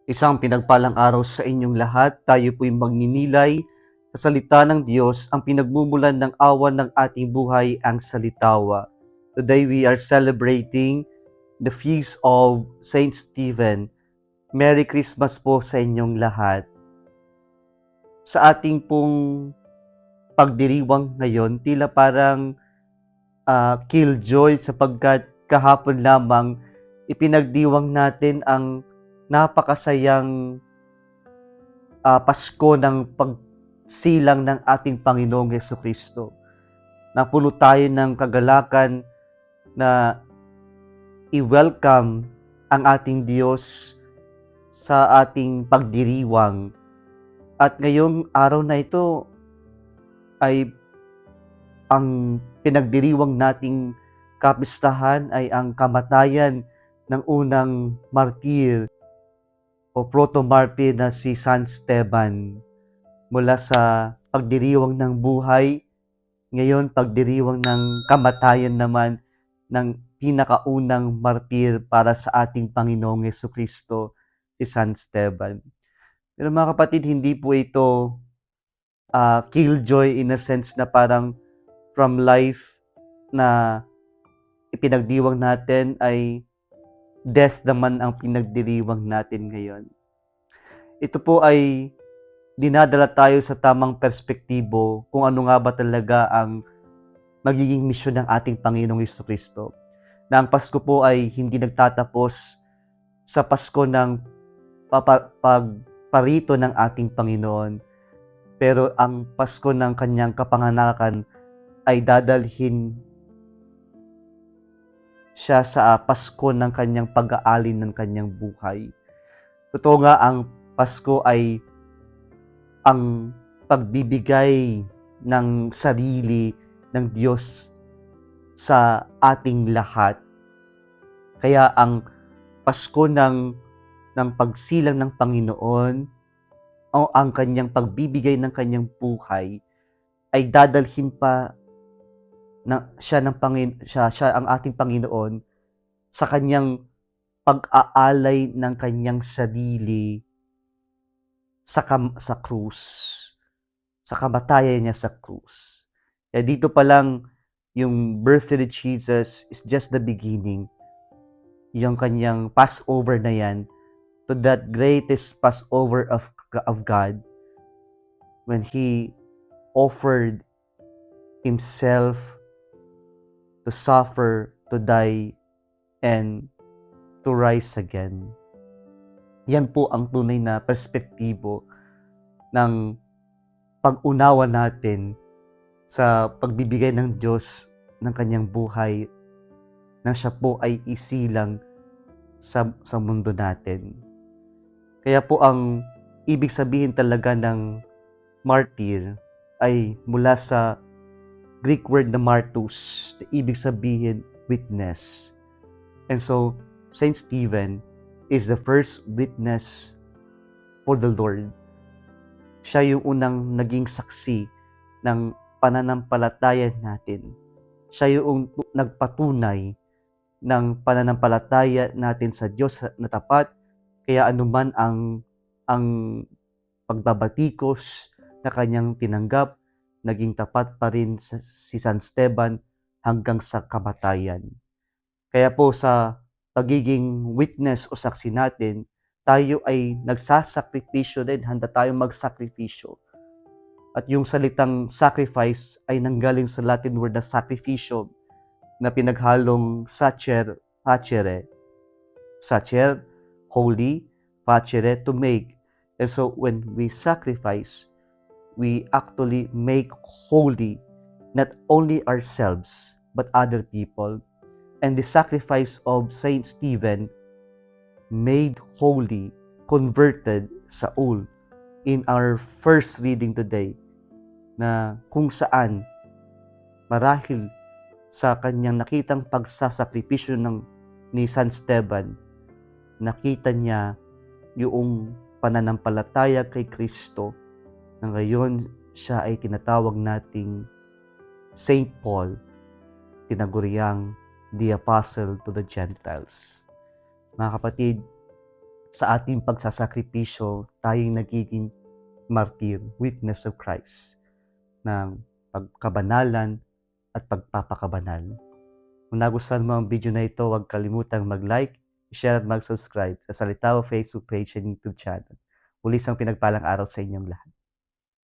Isang pinagpalang araw sa inyong lahat. Tayo po'y magninilay sa salita ng Diyos, ang pinagmumulan ng awan ng ating buhay, ang salitawa. Today we are celebrating the feast of Saint Stephen. Merry Christmas po sa inyong lahat. Sa ating pong pagdiriwang ngayon, tila parang killjoy sapagkat kahapon lamang ipinagdiwang natin ang napakasayang Pasko ng pagsilang ng ating Panginoong Hesukristo. Napuno tayo ng kagalakan na i-welcome ang ating Diyos sa ating pagdiriwang. At ngayong araw na ito ay ang pinagdiriwang nating kapistahan ay ang kamatayan ng unang martir o proto-martir na si San Esteban. Mula sa pagdiriwang ng buhay, ngayon pagdiriwang ng kamatayan naman ng pinakaunang martir para sa ating Panginoong Hesukristo, si San Esteban. Pero mga kapatid, hindi po ito killjoy in a sense na parang from life na ipinagdiwang natin ay death naman ang pinagdiriwang natin ngayon. Ito po ay dinadala tayo sa tamang perspektibo kung ano nga ba talaga ang magiging misyon ng ating Panginoong Hesukristo. Na ang Pasko po ay hindi nagtatapos sa Pasko ng pagparito ng ating Panginoon, pero ang Pasko ng kanyang kapanganakan ay dadalhin siya sa Pasko ng kanyang pag-aalin ng kanyang buhay. Totoo nga, ang Pasko ay ang pagbibigay ng sarili ng Diyos sa ating lahat. Kaya ang Pasko ng pagsilang ng Panginoon o ang kanyang pagbibigay ng kanyang buhay ay dadalhin pa na siya ang ating Panginoon sa kanyang pag-aalay ng kanyang sarili sa krus, sa kamatayan niya sa krus. Kaya dito pa lang, yung birthday of Jesus is just the beginning. Yung kanyang Passover na yan, to that greatest Passover of God, when He offered Himself to suffer, to die, and to rise again. Yan po ang tunay na perspektibo ng pag-unawa natin sa pagbibigay ng Diyos ng kanyang buhay na siya po ay isilang sa mundo natin. Kaya po ang ibig sabihin talaga ng martyr ay mula sa Greek word na martus, na ibig sabihin witness. And so, Saint Stephen is the first witness for the Lord. Siya yung unang naging saksi ng pananampalataya natin. Siya yung nagpatunay ng pananampalataya natin sa Diyos na tapat. Kaya anuman ang pagbabatikos na kanyang tinanggap, naging tapat pa rin si San Esteban hanggang sa kamatayan. Kaya po sa pagiging witness o saksi natin, tayo ay nagsasakripisyo din, handa tayong magsakripisyo. At yung salitang sacrifice ay nanggaling sa Latin word na sacrificio, na pinaghalong sacer, facere. Sacer, holy, facere, to make. And so when we sacrifice, we actually make holy not only ourselves, but other people. And the sacrifice of Saint Stephen made holy, converted Saul in our first reading today, na kung saan marahil sa kanyang nakitang pagsasakripisyo ni San Esteban, nakita niya yung pananampalataya kay Kristo na ngayon siya ay tinatawag nating Saint Paul, tinaguriang the Apostle to the Gentiles. Mga kapatid, sa ating pagsasakripisyo, tayong nagiging martir, witness of Christ, ng pagkabanalan at pagpapakabanal. Kung nagustuhan mo ang video na ito, huwag kalimutang mag-like, share at mag-subscribe sa Salitaw Facebook page and YouTube channel. Muli isang pinagpalang araw sa inyong lahat.